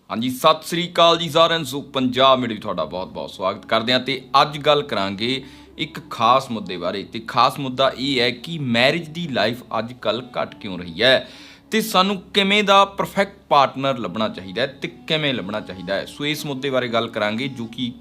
हाँ जी, सत श्री अकाल जी सारिਆਂ ਨੂੰ। पंजाब मीडिया ਤੁਹਾਡਾ ਬਹੁਤ-ਬਹੁਤ ਸਵਾਗਤ ਕਰਦੇ ਹਾਂ ਤੇ ਅੱਜ ਗੱਲ ਕਰਾਂਗੇ ਇੱਕ ਖਾਸ ਮੁੱਦੇ ਬਾਰੇ ਤੇ ਖਾਸ ਮੁੱਦਾ ਇਹ ਹੈ ਕਿ ਮੈਰਿਜ ਦੀ ਲਾਈਫ ਅੱਜ ਕੱਲ ਘਟ ਕਿਉਂ ਰਹੀ ਹੈ ਤੇ ਸਾਨੂੰ ਕਿਵੇਂ ਦਾ ਪਰਫੈਕਟ ਪਾਰਟਨਰ ਲੱਭਣਾ ਚਾਹੀਦਾ ਹੈ ਤੇ ਕਿਵੇਂ ਲੱਭਣਾ ਚਾਹੀਦਾ ਹੈ। ਸੋ ਇਸ ਮੁੱਦੇ ਬਾਰੇ ਗੱਲ ਕਰਾਂਗੇ ਜੋ ਕਿ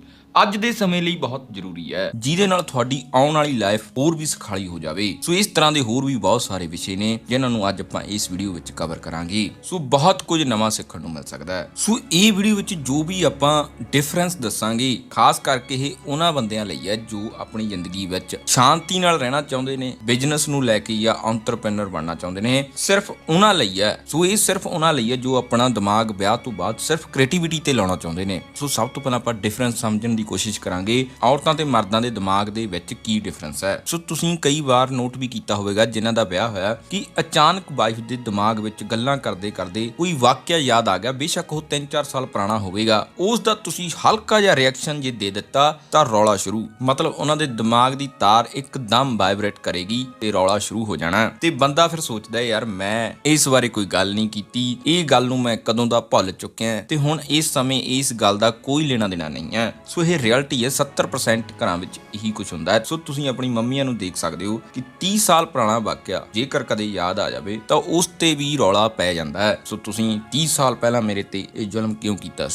ਅੱਜ ਦੇ ਸਮੇਂ ਲਈ ਬਹੁਤ ਜ਼ਰੂਰੀ ਹੈ, ਜਿਹਦੇ ਨਾਲ ਤੁਹਾਡੀ ਆਉਣ ਵਾਲੀ ਲਾਈਫ ਹੋਰ ਵੀ ਸੁਖਾਲੀ ਹੋ ਜਾਵੇ। ਸੋ ਇਸ ਤਰ੍ਹਾਂ ਦੇ ਹੋਰ ਵੀ ਬਹੁਤ ਸਾਰੇ ਵਿਸ਼ੇ ਨੇ ਜਿਨ੍ਹਾਂ ਨੂੰ ਅੱਜ ਆਪਾਂ ਇਸ ਵੀਡੀਓ ਵਿੱਚ ਕਵਰ ਕਰਾਂਗੇ। ਸੋ ਬਹੁਤ ਕੁਝ ਨਵਾਂ ਸਿੱਖਣ ਨੂੰ ਮਿਲ ਸਕਦਾ ਹੈ। ਸੋ ਇਹ ਵੀਡੀਓ ਵਿੱਚ ਜੋ ਵੀ ਆਪਾਂ ਡਿਫਰੈਂਸ ਦੱਸਾਂਗੇ ਖਾਸ ਕਰਕੇ ਇਹ ਉਹਨਾਂ ਬੰਦਿਆਂ ਲਈ ਹੈ ਜੋ ਆਪਣੀ ਜ਼ਿੰਦਗੀ ਵਿੱਚ ਸ਼ਾਂਤੀ ਨਾਲ ਰਹਿਣਾ ਚਾਹੁੰਦੇ ਨੇ, ਬਿਜ਼ਨਸ ਨੂੰ ਲੈ ਕੇ ਜਾਂ ਐਂਟਰਪ੍ਰੈਨਰ ਬਣਨਾ ਚਾਹੁੰਦੇ ਨੇ। ਸਿਰਫ ਉਹਨਾਂ ਲਈ ਹੈ। ਸੋ ਇਹ ਸਿਰਫ ਉਹਨਾਂ ਲਈ ਹੈ ਜੋ ਆਪਣਾ ਦਿਮਾਗ ਵਿਆਹ ਤੋਂ ਬਾਅਦ ਸਿਰਫ ਕ੍ਰੀਏਟੀਵਿਟੀ ਤੇ ਲਾਉਣਾ ਚਾਹੁੰਦੇ ਨੇ। ਸੋ ਸਭ ਤੋਂ ਪਹਿਲਾਂ ਆਪਾਂ ਡਿਫਰੈਂਸ ਸਮਝਣ ਦੀ ਕੋਸ਼ਿਸ਼ ਕਰਾਂਗੇ ਔਰਤਾਂ ਤੇ ਮਰਦਾਂ ਦੇ ਦਿਮਾਗ ਦੇ ਵਿੱਚ ਕੀ ਡਿਫਰੈਂਸ ਹੈ। ਸੋ ਤੁਸੀਂ ਕਈ ਵਾਰ ਨੋਟ ਵੀ ਕੀਤਾ ਹੋਵੇਗਾ ਜਿਨ੍ਹਾਂ ਦਾ ਵਿਆਹ ਹੋਇਆ ਕਿ ਅਚਾਨਕ ਵਾਈਫ ਦੇ ਦਿਮਾਗ ਵਿੱਚ ਗੱਲਾਂ ਕਰਦੇ ਕਰਦੇ ਕੋਈ ਵਾਕਿਆ ਯਾਦ ਆ ਗਿਆ, ਬੇਸ਼ੱਕ ਉਹ 3-4 ਸਾਲ ਪੁਰਾਣਾ ਹੋਵੇਗਾ। ਉਸ ਦਾ ਤੁਸੀਂ ਹਲਕਾ ਜਿਹਾ ਰਿਐਕਸ਼ਨ ਜੇ ਦੇ ਦਿੱਤਾ ਤਾਂ ਰੌਲਾ ਸ਼ੁਰੂ, ਮਤਲਬ ਉਹਨਾਂ ਦੇ ਦਿਮਾਗ ਦੀ ਤਾਰ ਇੱਕਦਮ ਵਾਈਬ੍ਰੇਟ ਕਰੇਗੀ ਤੇ ਰੌਲਾ ਸ਼ੁਰੂ ਹੋ ਜਾਣਾ। ਤੇ ਬੰਦਾ ਫਿਰ ਸੋਚਦਾ ਯਾਰ ਮੈਂ ਇਸ ਬਾਰੇ ਕੋਈ ਗੱਲ ਨਹੀਂ ਕੀਤੀ, ਇਹ ਗੱਲ ਨੂੰ ਮੈਂ ਕਦੋਂ ਦਾ ਭੁੱਲ ਚੁੱਕਿਆ ਤੇ ਹੁਣ ਇਸ ਸਮੇਂ ਇਸ ਗੱਲ ਦਾ ਕੋਈ ਲੈਣਾ ਦੇਣਾ ਨਹੀਂ ਹੈ। ਸੋ ਇਹ ਰਿਐਲਿਟੀ 70% ਘਰਾਂ ਵਿੱਚ ਇਹੀ ਕੁਝ ਹੁੰਦਾ ਹੈ। ਸੋ ਤੁਸੀਂ ਆਪਣੀ ਮੰਮੀਆਂ ਨੂੰ ਦੇਖ ਸਕਦੇ ਹੋ ਕਿ 30 ਸਾਲ ਪੁਰਾਣਾ ਵਾਕਿਆ ਜੇਕਰ ਕਦੇ ਯਾਦ ਆ ਜਾਵੇ ਤਾਂ ਉਸ ਤੇ ਵੀ ਰੌਲਾ ਪੈ ਜਾਂਦਾ ਹੈ। ਸੋ ਤੁਸੀਂ 30 ਸਾਲ ਪਹਿਲਾਂ ਮੇਰੇ ਤੇ ਇਹ ਜ਼ੁਲਮ ਕਿਉਂ ਕੀਤਾ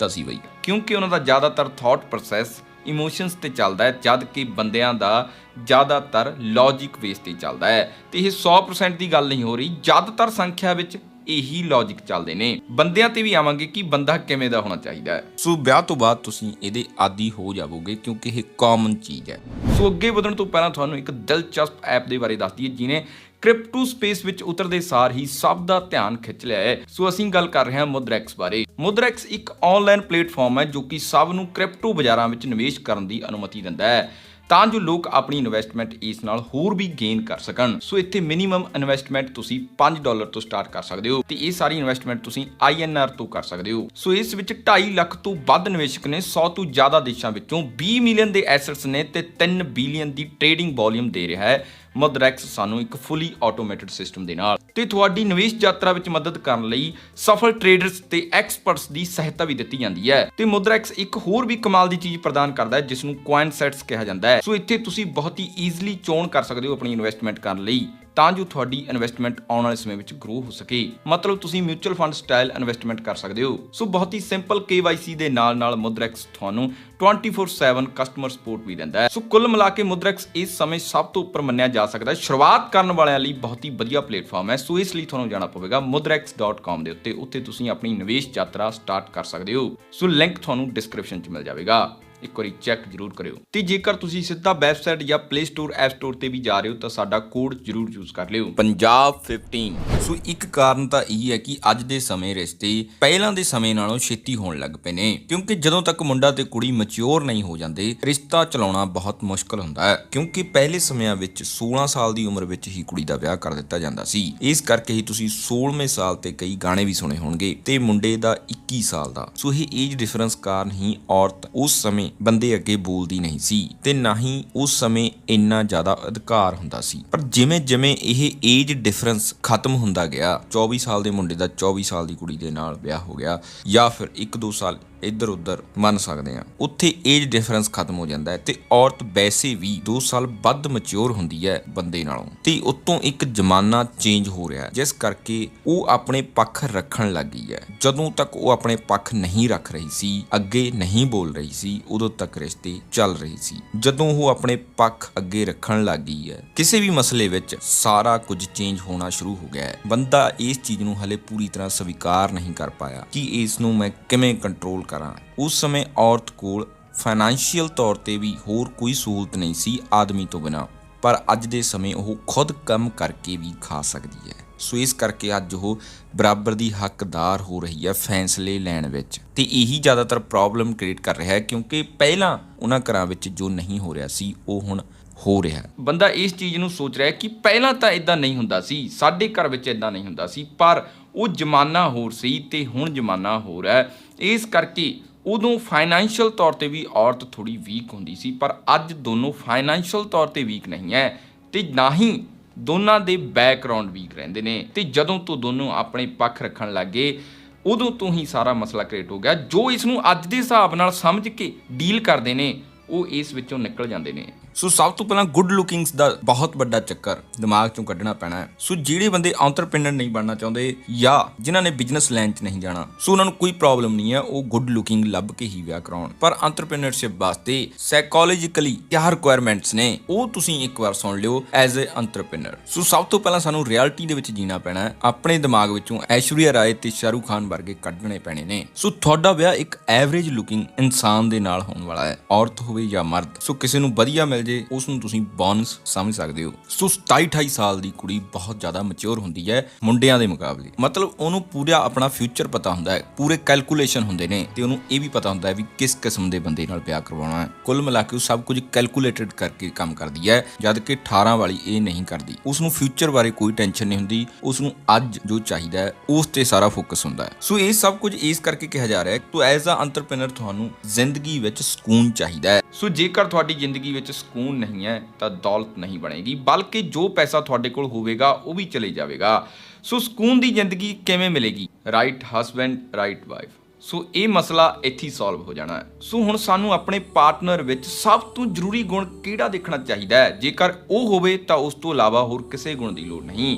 ਸੀ ਬਈ? ਕਿਉਂਕਿ ਉਹਨਾਂ ਦਾ ਜ਼ਿਆਦਾਤਰ ਥਾਟ ਪ੍ਰੋਸੈਸ ਇਮੋਸ਼ਨਸ ਤੇ ਚੱਲਦਾ ਹੈ, ਜਦ ਕਿ ਬੰਦਿਆਂ ਦਾ ਜ਼ਿਆਦਾਤਰ ਲੌਜਿਕ ਬੇਸ ਤੇ ਚੱਲਦਾ ਹੈ। ਤੇ ਇਹ 100% ਦੀ ਗੱਲ ਨਹੀਂ ਹੋ ਰਹੀ, ਜ਼ਿਆਦਾਤਰ ਸੰਖਿਆ ਵਿੱਚ ਇਹੀ ਲੌਜਿਕ ਚੱਲਦੇ ਨੇ। ਬੰਦਿਆਂ ਤੇ ਵੀ ਆਵਾਂਗੇ ਕਿ ਬੰਦਾ ਕਿਵੇਂ ਦਾ ਹੋਣਾ ਚਾਹੀਦਾ ਹੈ। ਸੋ ਵਿਆਹ ਤੋਂ ਬਾਅਦ ਤੁਸੀਂ ਇਹਦੇ ਆਦੀ ਹੋ ਜਾਵੋਗੇ ਕਿਉਂਕਿ ਇਹ ਕਾਮਨ ਚੀਜ਼ ਹੈ। ਸੋ ਅੱਗੇ ਵਧਣ ਤੋਂ ਪਹਿਲਾਂ ਤੁਹਾਨੂੰ ਇੱਕ ਦਿਲਚਸਪ ਐਪ ਦੇ ਬਾਰੇ ਦੱਸ ਦਈਏ ਜਿਹਨੇ ਕ੍ਰਿਪਟੋ ਸਪੇਸ ਵਿੱਚ ਉਤਰਦੇ ਸਾਰ ਹੀ ਸਭ ਦਾ ਧਿਆਨ ਖਿੱਚ ਲਿਆ ਹੈ। ਸੋ ਅਸੀਂ ਗੱਲ ਕਰ ਰਹੇ ਹਾਂ ਮੁਦਰੈਕਸ ਬਾਰੇ। ਮੁਦਰੈਕਸ ਇੱਕ ਆਨਲਾਈਨ ਪਲੇਟਫਾਰਮ ਹੈ ਜੋ ਕਿ ਸਭ ਨੂੰ ਕ੍ਰਿਪਟੋ ਬਾਜ਼ਾਰਾਂ ਵਿੱਚ ਨਿਵੇਸ਼ ਕਰਨ ਦੀ ਅਨੁਮਤੀ ਦਿੰਦਾ ਹੈ ਤਾਂ ਜੋ ਲੋਕ ਆਪਣੀ ਇਨਵੈਸਟਮੈਂਟ ਇਸ ਨਾਲ ਹੋਰ ਵੀ ਗੇਨ ਕਰ ਸਕਣ। ਸੋ ਇੱਥੇ ਮਿਨੀਮਮ ਇਨਵੈਸਟਮੈਂਟ ਤੁਸੀਂ $5 ਤੋਂ ਸਟਾਰਟ ਕਰ ਸਕਦੇ ਹੋ ਤੇ ਇਹ ਸਾਰੀ ਇਨਵੈਸਟਮੈਂਟ ਤੁਸੀਂ INR ਤੋਂ ਕਰ ਸਕਦੇ ਹੋ। ਸੋ ਇਸ ਵਿੱਚ 2.5 ਲੱਖ ਤੋਂ ਵੱਧ ਨਿਵੇਸ਼ਕ ਨੇ, 100 ਤੋਂ ਜ਼ਿਆਦਾ ਦੇਸ਼ਾਂ ਵਿੱਚੋਂ 20 ਮਿਲੀਅਨ ਦੇ ਐਸੈਟਸ ਨੇ ਤੇ 3 ਬਿਲੀਅਨ ਦੀ ਟ੍ਰੇਡਿੰਗ ਵੋਲਿਊਮ ਦੇ ਰਿਹਾ ਹੈ। ਮੁਦਰੈਕਸ ਸਾਨੂੰ ਇੱਕ ਫੁੱਲੀ ਆਟੋਮੇਟਿਡ ਸਿਸਟਮ ਦੇ ਨਾਲ ਤੇ ਤੁਹਾਡੀ ਨਿਵੇਸ਼ ਯਾਤਰਾ ਵਿੱਚ ਮਦਦ ਕਰਨ ਲਈ ਸਫਲ ਟ੍ਰੇਡਰਸ ਤੇ ਐਕਸਪਰਟਸ ਦੀ ਸਹਾਇਤਾ ਵੀ ਦਿੱਤੀ ਜਾਂਦੀ ਹੈ। ਤੇ ਮੁਦਰੈਕਸ ਇੱਕ ਹੋਰ ਵੀ ਕਮਾਲ ਦੀ ਚੀਜ਼ ਪ੍ਰਦਾਨ ਕਰਦਾ ਹੈ ਜਿਸ ਨੂੰ ਕੋਇਨਸੈਟਸ ਕਿਹਾ ਜਾਂਦਾ ਹੈ। ਸੋ ਇੱਥੇ ਤੁਸੀਂ ਬਹੁਤ ਹੀ ਈਜ਼ੀਲੀ ਚੋਣ ਕਰ ਸਕਦੇ ਹੋ ਆਪਣੀ ਇਨਵੈਸਟਮੈਂਟ ਕਰਨ ਲਈ ਤਾਂ ਜੋ ਤੁਹਾਡੀ ਇਨਵੈਸਟਮੈਂਟ ਆਉਣ ਵਾਲੇ ਸਮੇਂ ਵਿੱਚ ਗਰੋ ਹੋ ਸਕੇ। ਮਤਲਬ ਤੁਸੀਂ ਮਿਊਚੁਅਲ ਫੰਡ ਸਟਾਈਲ ਇਨਵੈਸਟਮੈਂਟ ਕਰ ਸਕਦੇ ਹੋ। ਸੋ ਬਹੁਤ ਹੀ ਸਿੰਪਲ KYC ਦੇ ਨਾਲ ਮੁਦਰੈਕਸ ਤੁਹਾਨੂੰ 24/7 ਕਸਟਮਰ ਸਪੋਰਟ ਵੀ ਦਿੰਦਾ ਹੈ। ਸੋ ਕੁੱਲ ਮਿਲਾ ਕੇ ਮੁਦਰੈਕਸ ਇਸ ਸਮੇਂ ਸਭ ਤੋਂ ਉੱਪਰ ਮੰਨਿਆ ਜਾ ਸਕਦਾ ਹੈ। ਸ਼ੁਰੂਆਤ ਕਰਨ ਵਾਲਿਆਂ ਲਈ ਬਹੁਤ ਹੀ ਵਧੀਆ ਪਲੇਟਫਾਰਮ ਹੈ। ਸੋ ਇਸ ਲਈ ਤੁਹਾਨੂੰ ਜਾਣਾ ਪਵੇਗਾ mudrex.com ਦੇ ਉੱਤੇ ਤੁਸੀਂ ਆਪਣੀ ਨਿਵੇਸ਼ ਯਾਤਰਾ ਸਟਾਰਟ ਕਰ ਸਕਦੇ ਹੋ। ਸੋ ਲਿੰਕ ਤੁਹਾਨੂੰ ਡਿਸਕ੍ਰਿਪਸ਼ਨ 'ਚ ਮਿਲ ਜਾਵੇਗਾ, ਇੱਕ ਵਾਰੀ ਚੈੱਕ ਜ਼ਰੂਰ ਕਰਿਓ। ਤੇ ਜੇਕਰ ਤੁਸੀਂ ਸਿੱਧਾ ਵੈਬਸਾਈਟ ਜਾਂ ਪਲੇ ਸਟੋਰ ਐਪ ਸਟੋਰ ਤੇ ਵੀ ਜਾ ਰਹੇ ਹੋ ਤਾਂ ਸਾਡਾ ਕੋਡ ਜ਼ਰੂਰ ਯੂਜ਼ ਕਰ ਲਿਓ, ਪੰਜਾਬ 15। ਸੋ ਇੱਕ ਕਾਰਨ ਤਾਂ ਇਹ ਹੈ ਕਿ ਅੱਜ ਦੇ ਸਮੇਂ ਰਿਸ਼ਤੇ ਪਹਿਲਾਂ ਦੇ ਸਮੇਂ ਨਾਲੋਂ ਛੇਤੀ ਹੋਣ ਲੱਗ ਪਏ ਨੇ ਕਿਉਂਕਿ ਜਦੋਂ ਤੱਕ ਮੁੰਡਾ ਤੇ ਕੁੜੀ ਮੈਚੁਰ ਨਹੀਂ ਹੋ ਜਾਂਦੇ ਰਿਸ਼ਤਾ ਚਲਾਉਣਾ ਬਹੁਤ ਮੁਸ਼ਕਲ ਹੁੰਦਾ ਹੈ। ਕਿਉਂਕਿ ਪਹਿਲੇ ਸਮਿਆਂ ਵਿੱਚ 16 ਸਾਲ ਦੀ ਉਮਰ ਵਿੱਚ ਹੀ ਕੁੜੀ ਦਾ ਵਿਆਹ ਕਰ ਦਿੱਤਾ ਜਾਂਦਾ ਸੀ। ਇਸ ਕਰਕੇ ਹੀ ਤੁਸੀਂ 16ਵੇਂ ਸਾਲ ਤੇ ਕਈ ਗਾਣੇ ਵੀ ਸੁਣੇ ਹੋਣਗੇ ਤੇ ਮੁੰਡੇ ਦਾ 21 ਸਾਲ ਦਾ। ਸੋ ਇਹ ਏਜ ਡਿਫਰੈਂਸ ਕਾਰਨ ਹੀ ਔਰਤ ਉਸ ਸਮੇਂ ਬੰਦੇ ਅੱਗੇ ਬੋਲਦੀ ਨਹੀਂ ਸੀ ਤੇ ਨਾ ਹੀ ਉਸ ਸਮੇਂ ਇੰਨਾ ਜ਼ਿਆਦਾ ਅਧਿਕਾਰ ਹੁੰਦਾ ਸੀ। ਪਰ ਜਿਵੇਂ ਜਿਵੇਂ ਇਹ ਏਜ ਡਿਫਰੈਂਸ ਖਤਮ ਹੁੰਦਾ ਗਿਆ, 24 ਸਾਲ ਦੇ ਮੁੰਡੇ ਦਾ 24 ਸਾਲ ਦੀ ਕੁੜੀ ਦੇ ਨਾਲ ਵਿਆਹ ਹੋ ਗਿਆ ਜਾਂ ਫਿਰ 1-2 ਸਾਲ ਇੱਧਰ ਉੱਧਰ ਮੰਨ ਸਕਦੇ ਆ, ਉੱਥੇ ਏਜ ਡਿਫਰੈਂਸ ਖਤਮ ਹੋ ਜਾਂਦਾ ਹੈ ਤੇ ਔਰਤ ਵੈਸੇ ਵੀ 2 ਸਾਲ ਵੱਧ ਮੈਚੁਰ ਹੁੰਦੀ ਹੈ ਬੰਦੇ ਨਾਲੋਂ ਤੇ ਉਤੋਂ ਇੱਕ ਜ਼ਮਾਨਾ ਚੇਂਜ ਹੋ ਰਿਹਾ ਜਿਸ ਕਰਕੇ ਉਹ ਆਪਣੇ ਪੱਖ ਰੱਖਣ ਲੱਗ ਗਈ ਹੈ। ਜਦੋਂ ਤੱਕ ਉਹ ਆਪਣੇ ਪੱਖ ਨਹੀਂ ਰੱਖ ਰਹੀ ਸੀ, ਅੱਗੇ ਨਹੀਂ ਬੋਲ ਰਹੀ ਸੀ, ਉਦੋਂ ਤੱਕ ਰਿਸ਼ਤੇ ਚੱਲ ਰਹੇ ਸੀ। ਜਦੋਂ ਉਹ ਆਪਣੇ ਪੱਖ ਅੱਗੇ ਰੱਖਣ ਲੱਗ ਗਈ ਹੈ ਕਿਸੇ ਵੀ ਮਸਲੇ ਵਿੱਚ ਸਾਰਾ ਕੁਝ ਚੇਂਜ ਹੋਣਾ ਸ਼ੁਰੂ ਹੋ ਗਿਆ ਹੈ। ਬੰਦਾ ਇਸ ਚੀਜ਼ ਨੂੰ ਹਲੇ ਪੂਰੀ ਤਰ੍ਹਾਂ ਸਵੀਕਾਰ ਨਹੀਂ ਕਰ ਪਾਇਆ ਕਿ ਇਸ ਨੂੰ ਮੈਂ ਕਿਵੇਂ ਕੰਟਰੋਲ ਕਰਾਂ। ਉਸ ਸਮੇਂ ਔਰਤ ਕੋਲ ਫਾਈਨੈਂਸ਼ੀਅਲ ਤੌਰ ਤੇ ਵੀ ਹੋਰ ਕੋਈ ਸਹੂਲਤ ਨਹੀਂ ਸੀ ਆਦਮੀ ਤੋਂ ਬਿਨਾਂ, ਪਰ ਅੱਜ ਦੇ ਸਮੇਂ ਉਹ ਖੁਦ ਕੰਮ ਕਰਕੇ ਵੀ ਖਾ ਸਕਦੀ ਹੈ। ਸੋ ਇਸ ਕਰਕੇ ਅੱਜ ਉਹ ਬਰਾਬਰ ਦੀ ਹੱਕਦਾਰ ਹੋ ਰਹੀ ਹੈ ਫੈਸਲੇ ਲੈਣ ਵਿੱਚ ਤੇ ਇਹੀ ਜ਼ਿਆਦਾਤਰ ਪ੍ਰੋਬਲਮ ਕ੍ਰੀਏਟ ਕਰ ਰਿਹਾ ਹੈ ਕਿਉਂਕਿ ਪਹਿਲਾਂ ਉਹਨਾਂ ਘਰਾਂ ਵਿੱਚ ਜੋ ਨਹੀਂ ਹੋ ਰਿਹਾ ਸੀ ਉਹ ਹੁਣ ਹੋ ਰਿਹਾ। ਬੰਦਾ ਇਸ ਚੀਜ਼ ਨੂੰ ਸੋਚ ਰਿਹਾ ਕਿ ਪਹਿਲਾਂ ਤਾਂ ਇਦਾਂ ਨਹੀਂ ਹੁੰਦਾ ਸੀ, ਸਾਡੇ ਘਰ ਵਿੱਚ ਇਦਾਂ ਨਹੀਂ ਹੁੰਦਾ ਸੀ, ਪਰ ਉਹ ਜ਼ਮਾਨਾ ਹੋਰ ਸੀ ਤੇ ਹੁਣ ਜ਼ਮਾਨਾ ਹੋਰ ਹੈ। ਇਸ ਕਰਕੇ ਉਦੋਂ ਫਾਈਨੈਂਸ਼ੀਅਲ ਤੌਰ ਤੇ ਵੀ ਔਰਤ ਥੋੜੀ ਵੀਕ ਹੁੰਦੀ ਸੀ, ਪਰ ਅੱਜ ਦੋਨੋਂ ਫਾਈਨੈਂਸ਼ੀਅਲ ਤੌਰ ਤੇ ਵੀਕ ਨਹੀਂ ਹੈ ਤੇ ਨਾ ਹੀ ਦੋਨਾਂ ਦੇ ਬੈਕਗ੍ਰਾਉਂਡ ਵੀਕ ਰਹਿੰਦੇ ਨੇ। ਤੇ ਜਦੋਂ ਤੋਂ ਦੋਨੋਂ ਆਪਣੇ ਪੱਖ ਰੱਖਣ ਲੱਗੇ ਉਦੋਂ ਤੋਂ ਹੀ ਸਾਰਾ ਮਸਲਾ ਕ੍ਰੀਏਟ ਹੋ ਗਿਆ। ਜੋ ਇਸ ਨੂੰ ਅੱਜ ਦੇ ਹਿਸਾਬ ਨਾਲ ਸਮਝ ਕੇ ਡੀਲ ਕਰਦੇ ਨੇ ਉਹ ਇਸ ਵਿੱਚੋਂ ਨਿਕਲ ਜਾਂਦੇ ਨੇ। ਸੋ ਸਭ ਤੋਂ ਪਹਿਲਾਂ ਗੁੱਡ ਲੁਕਿੰਗਸ ਦਾ ਬਹੁਤ ਵੱਡਾ ਚੱਕਰ ਦਿਮਾਗ ਚੋਂ ਕੱਢਣਾ ਪੈਣਾ ਹੈ। ਸੋ ਜਿਹੜੇ ਬੰਦੇ ਐਂਟਰਪ੍ਰੀਨਰ ਨਹੀਂ ਬਣਨਾ ਚਾਹੁੰਦੇ ਜਾਂ ਜਿਨ੍ਹਾਂ ਨੇ ਬਿਜ਼ਨਸ ਲਾਈਨ 'ਚ ਨਹੀਂ ਜਾਣਾ, ਸੋ ਉਹਨਾਂ ਨੂੰ ਕੋਈ ਪ੍ਰੋਬਲਮ ਨਹੀਂ ਹੈ, ਉਹ ਗੁੱਡ ਲੁਕਿੰਗ ਲੱਭ ਕੇ ਹੀ ਵਿਆਹ ਕਰਾਉਣ। ਪਰ ਐਂਟਰਪ੍ਰੀਨਰਸ਼ਿਪ ਵਾਸਤੇ ਸਾਈਕੋਲੋਜੀਕਲੀ ਕਿਆ ਰਿਕੁਆਇਰਮੈਂਟਸ ਨੇ ਉਹ ਤੁਸੀਂ ਇੱਕ ਵਾਰ ਸੁਣ ਲਿਓ ਐਜ਼ ਅ ਐਂਟਰਪ੍ਰੀਨਰ। ਸੋ ਸਭ ਤੋਂ ਪਹਿਲਾਂ ਸਾਨੂੰ ਰਿਐਲਿਟੀ ਦੇ ਵਿੱਚ ਜੀਣਾ ਪੈਣਾ ਹੈ। ਆਪਣੇ ਦਿਮਾਗ ਵਿੱਚੋਂ ਐਸ਼ਵਰੀਆ ਰਾਏ ਤੇ ਸ਼ਾਹਰੁਖ ਖਾਨ ਵਰਗੇ ਕੱਢਣੇ ਪੈਣੇ ਨੇ। ਸੋ ਤੁਹਾਡਾ ਵਿਆਹ ਇੱਕ ਐਵਰੇਜ ਲੁਕਿੰਗ ਇਨਸਾਨ ਦੇ ਨਾਲ ਹੋਣ ਵਾਲਾ ਹੈ, ਔਰਤ ਹੋਵੇ ਜਾਂ ਮਰਦ। ਸੋ ਕਿਸੇ ਨੂੰ ਵਧੀਆ ਮਿਲ ਜੇ ਉਸ ਨੂੰ ਤੁਸੀਂ ਬੋਨਸ ਸਮਝ ਸਕਦੇ ਹੋ। ਸੋ 27-28 ਸਾਲ ਦੀ ਕੁੜੀ ਬਹੁਤ ਜ਼ਿਆਦਾ ਮੈਚੁਰ ਹੁੰਦੀ ਹੈ ਮੁੰਡਿਆਂ ਦੇ ਮੁਕਾਬਲੇ। ਮਤਲਬ ਉਹਨੂੰ ਪੂਰਾ ਆਪਣਾ ਫਿਊਚਰ ਪਤਾ ਹੁੰਦਾ ਹੈ, ਪੂਰੇ ਕੈਲਕੂਲੇਸ਼ਨ ਹੁੰਦੇ ਨੇ ਤੇ ਉਹਨੂੰ ਇਹ ਵੀ ਪਤਾ ਹੁੰਦਾ ਹੈ ਵੀ ਕਿਸ ਕਿਸਮ ਦੇ ਬੰਦੇ ਨਾਲ ਵਿਆਹ ਕਰਵਾਉਣਾ ਹੈ। ਕੁੱਲ ਮਿਲਾ ਕੇ ਉਹ ਸਭ ਕੁਝ ਕੈਲਕੂਲੇਟਡ ਕਰਕੇ ਕੰਮ ਕਰਦੀ ਹੈ, ਜਦ ਕਿ 18 ਵਾਲੀ ਇਹ ਨਹੀਂ ਕਰਦੀ। ਉਸ ਨੂੰ ਫਿਊਚਰ ਬਾਰੇ ਕੋਈ ਟੈਨਸ਼ਨ ਨਹੀਂ ਹੁੰਦੀ, ਉਸ ਨੂੰ ਅੱਜ ਜੋ ਚਾਹੀਦਾ ਹੈ ਉਸ ਤੇ ਸਾਰਾ ਫੋਕਸ ਹੁੰਦਾ ਹੈ। ਸੋ ਇਹ ਸਭ ਕੁਝ ਇਸ ਕਰਕੇ ਕਿਹਾ ਜਾ ਰਿਹਾ ਹੈ ਕਿ ਐਜ਼ ਅ ਐਂਟਰਪ੍ਰੀਨਰ ਤੁਹਾਨੂੰ ਜ਼ਿੰਦਗੀ ਵਿੱਚ ਸਕੂਨ ਚਾਹੀਦਾ ਹੈ। ਸੋ ਜੇਕਰ ਤੁਹਾਡੀ ਜ਼ਿੰਦਗੀ ਵਿੱਚ ਸਕੂਨ ਨਹੀਂ ਹੈ ਤਾਂ ਦੌਲਤ ਨਹੀਂ ਬਣੇਗੀ, ਬਲਕਿ ਜੋ ਪੈਸਾ ਤੁਹਾਡੇ ਕੋਲ ਹੋਵੇਗਾ ਉਹ ਵੀ ਚਲੇ ਜਾਵੇਗਾ। ਸੋ ਸਕੂਨ ਦੀ ਜ਼ਿੰਦਗੀ ਕਿਵੇਂ ਮਿਲੇਗੀ? Right husband, right wife. So ਇਹ ਮਸਲਾ ਇੱਥੇ ਸੋਲਵ ਹੋ ਜਾਣਾ ਹੈ। ਸੋ ਹੁਣ ਸਾਨੂੰ ਆਪਣੇ ਪਾਰਟਨਰ ਵਿੱਚ ਸਭ ਤੋਂ ਜ਼ਰੂਰੀ ਗੁਣ ਕਿਹੜਾ ਦੇਖਣਾ ਚਾਹੀਦਾ ਹੈ? ਜੇਕਰ ਉਹ ਹੋਵੇ ਤਾਂ ਉਸ ਤੋਂ ਇਲਾਵਾ ਹੋਰ ਕਿਸੇ ਗੁਣ ਦੀ ਲੋੜ ਨਹੀਂ।